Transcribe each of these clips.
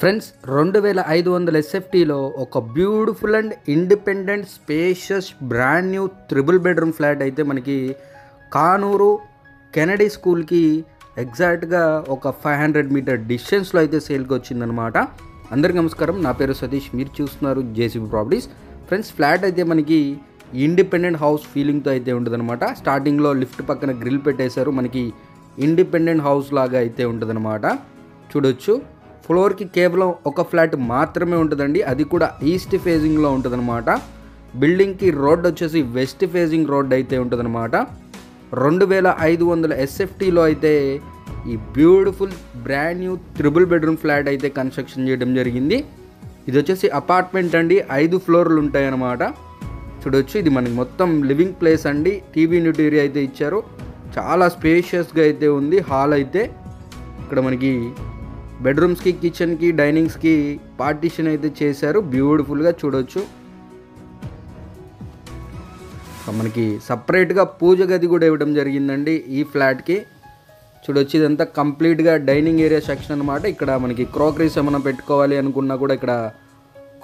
Friends 2500 ఎస్ఎఫ్టీలో ఒక beautiful and independent spacious brand new triple bedroom flat అయితే మనకి Kanuru Kennedy స్కూల్కి ఎగ్జాక్ట్గా ఒక 500 మీటర్ డిస్టెన్స్లో అయితే సేల్కి వచ్చిందనమాట. అందరికీ నమస్కారం, నా పేరు సతీష్, మీరు చూస్తున్నారు జేసీబీ ప్రాపర్టీస్. ఫ్రెండ్స్, ఫ్లాట్ అయితే మనకి ఇండిపెండెంట్ హౌస్ ఫీలింగ్తో అయితే ఉంటుందన్నమాట. స్టార్టింగ్లో లిఫ్ట్ పక్కన గ్రిల్ పెట్టేశారు, మనకి ఇండిపెండెంట్ హౌస్ లాగా అయితే ఉంటుందన్నమాట. చూడొచ్చు, ఫ్లోర్కి కేవలం ఒక ఫ్లాట్ మాత్రమే ఉంటుందండి, అది కూడా ఈస్ట్ ఫేజింగ్లో ఉంటుందన్నమాట. బిల్డింగ్కి రోడ్ వచ్చేసి వెస్ట్ ఫేజింగ్ రోడ్ అయితే ఉంటుందన్నమాట. 2500 ఎస్ఎఫ్టీలో అయితే ఈ beautiful brand new triple bedroom flat అయితే కన్స్ట్రక్షన్ చేయడం జరిగింది. ఇది వచ్చేసి అపార్ట్మెంట్ అండి, 5 ఫ్లోర్లు ఉంటాయన్నమాట. చూడొచ్చు, ఇది మనకి మొత్తం లివింగ్ ప్లేస్ అండి. టీవీ యూనిట్ ఏరియా అయితే ఇచ్చారు, చాలా స్పేషియస్గా అయితే ఉంది. హాల్ అయితే ఇక్కడ మనకి బెడ్రూమ్స్కి, కిచెన్కి, డైనింగ్స్కి పార్టీషన్ అయితే చేశారు బ్యూటిఫుల్గా. చూడొచ్చు, మనకి సపరేట్గా పూజ గది కూడా ఇవ్వడం జరిగిందండి ఈ ఫ్లాట్కి. చూడొచ్చు, ఇదంతా కంప్లీట్గా డైనింగ్ ఏరియా సెక్షన్ అనమాట. ఇక్కడ మనకి క్రోకరీస్ ఏమైనా పెట్టుకోవాలి అనుకున్నా కూడా ఇక్కడ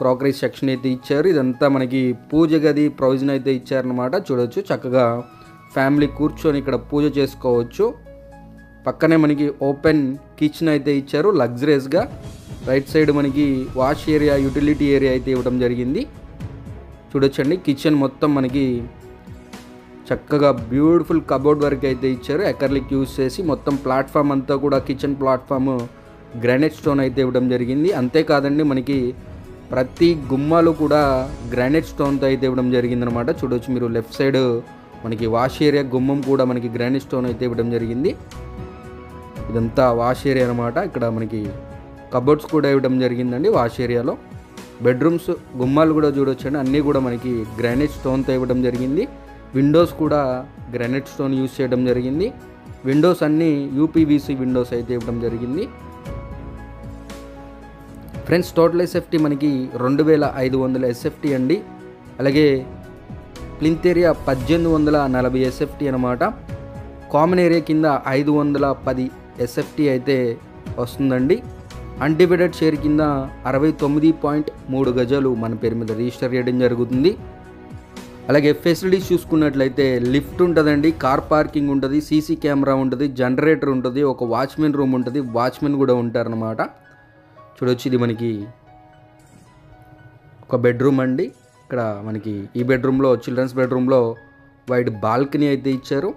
క్రోకరీస్ సెక్షన్ అయితే ఇచ్చారు. ఇదంతా మనకి పూజ గది ప్రొవిజన్ అయితే ఇచ్చారనమాట. చూడొచ్చు, చక్కగా ఫ్యామిలీ కూర్చొని ఇక్కడ పూజ చేసుకోవచ్చు. పక్కనే మనకి ఓపెన్ కిచెన్ అయితే ఇచ్చారు లగ్జరియస్గా. రైట్ సైడ్ మనకి వాష్ ఏరియా, యూటిలిటీ ఏరియా అయితే ఇవ్వడం జరిగింది. చూడొచ్చండి, కిచెన్ మొత్తం మనకి చక్కగా బ్యూటిఫుల్ కబోర్డ్ వర్క్ అయితే ఇచ్చారు, ఎకర్లిక్ యూజ్ చేసి. మొత్తం ప్లాట్ఫామ్ అంతా కూడా కిచెన్ ప్లాట్ఫామ్ గ్రానైట్ స్టోన్ అయితే ఇవ్వడం జరిగింది. అంతేకాదండి, మనకి ప్రతి గుమ్మాలు కూడా గ్రానైట్ స్టోన్తో అయితే ఇవ్వడం జరిగిందనమాట. చూడొచ్చు మీరు, లెఫ్ట్ సైడ్ మనకి వాష్ ఏరియా గుమ్మం కూడా మనకి గ్రానైట్ స్టోన్ అయితే ఇవ్వడం జరిగింది. ఇదంతా వాష్ ఏరియా అనమాట. ఇక్కడ మనకి కబోర్డ్స్ కూడా ఇవ్వడం జరిగిందండి వాష్ ఏరియాలో. బెడ్రూమ్స్ గుమ్మాలు కూడా చూడొచ్చండి, అన్నీ కూడా మనకి గ్రానైట్ స్టోన్తో ఇవ్వడం జరిగింది. విండోస్ కూడా గ్రానైట్ స్టోన్ యూజ్ చేయడం జరిగింది. విండోస్ అన్నీ యూపీవీసీ విండోస్ అయితే ఇవ్వడం జరిగింది. ఫ్రెండ్స్, టోటల్ ఎస్ఎఫ్టీ మనకి 2500 ఎస్ఎఫ్టీ అండి. అలాగే ప్లింత్ ఏరియా 1840 ఎస్ఎఫ్టీ అనమాట. కామన్ ఏరియా కింద 510 ఎస్ఎఫ్టీ అయితే వస్తుందండి. అన్డివైడెడ్ షేర్ కింద 69.3 గజాలు మన పేరు మీద రిజిస్టర్ చేయడం జరుగుతుంది. అలాగే ఫెసిలిటీస్ చూసుకున్నట్లయితే లిఫ్ట్ ఉంటుందండి, కార్ పార్కింగ్ ఉంటుంది, సీసీ కెమెరా ఉంటుంది, జనరేటర్ ఉంటుంది, ఒక వాచ్మెన్ రూమ్ ఉంటుంది, వాచ్మెన్ కూడా ఉంటారనమాట. చూడొచ్చు, ఇది మనకి ఒక బెడ్రూమ్ అండి. ఇక్కడ మనకి ఈ బెడ్రూమ్లో, చిల్డ్రన్స్ బెడ్రూమ్లో వైడ్ బాల్కనీ అయితే ఇచ్చారు.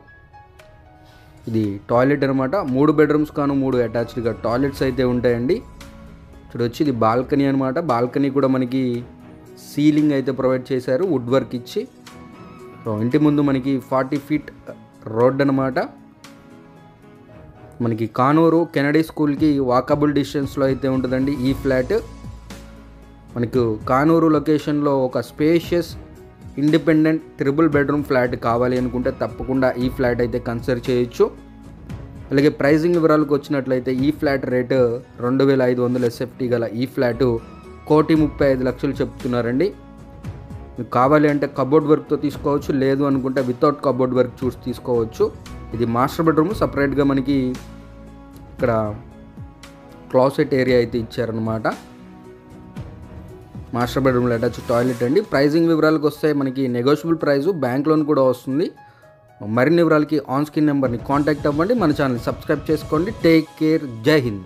ఇది టాయిలెట్ అనమాట. 3 బెడ్రూమ్స్ కాను 3 అటాచ్డ్గా టాయిలెట్స్ అయితే ఉంటాయండి. చూడొచ్చు, ఇది బాల్కనీ అనమాట. బాల్కనీ కూడా మనకి సీలింగ్ అయితే ప్రొవైడ్ చేశారు వుడ్ వర్క్ ఇచ్చి. ఇంటి ముందు మనకి 40 ఫీట్ రోడ్ అనమాట. మనకి కానూరు కెనడీ స్కూల్కి వాకబుల్ డిస్టెన్స్లో అయితే ఉంటుందండి ఈ ఫ్లాట్. మనకు కానూరు లొకేషన్లో ఒక spacious independent triple bedroom flat కావాలి అనుకుంటే తప్పకుండా ఈ ఫ్లాట్ అయితే కన్సిడర్ చేయొచ్చు. అలాగే ప్రైజింగ్ వివరాలకు వచ్చినట్లయితే ఈ ఫ్లాట్ రేటు 2500 ఎస్ఎఫ్టీ గల ఈ ఫ్లాటు 1,35,00,000 చెప్తున్నారండి. మీకు కావాలి అంటే కబోర్డ్ వర్క్తో తీసుకోవచ్చు, లేదు అనుకుంటే వితౌట్ కబోర్డ్ వర్క్ చూసి తీసుకోవచ్చు. ఇది మాస్టర్ బెడ్రూమ్. సపరేట్గా మనకి ఇక్కడ క్లాసెట్ ఏరియా అయితే ఇచ్చారనమాట. మాస్టర్ బెడ్రూమ్లో అటాచ్ టాయిలెట్ అండి. ప్రైజింగ్ వివరాలకు వస్తే మనకి నెగోషియబుల్ ప్రైజు, బ్యాంక్ లోన్ కూడా వస్తుంది. మరిన్ని వివరాలకి ఆన్ స్క్రీన్ నెంబర్ని కాంటాక్ట్ అవ్వండి. మన ఛానల్ సబ్స్క్రైబ్ చేసుకోండి. టేక్ కేర్, జై హింద్.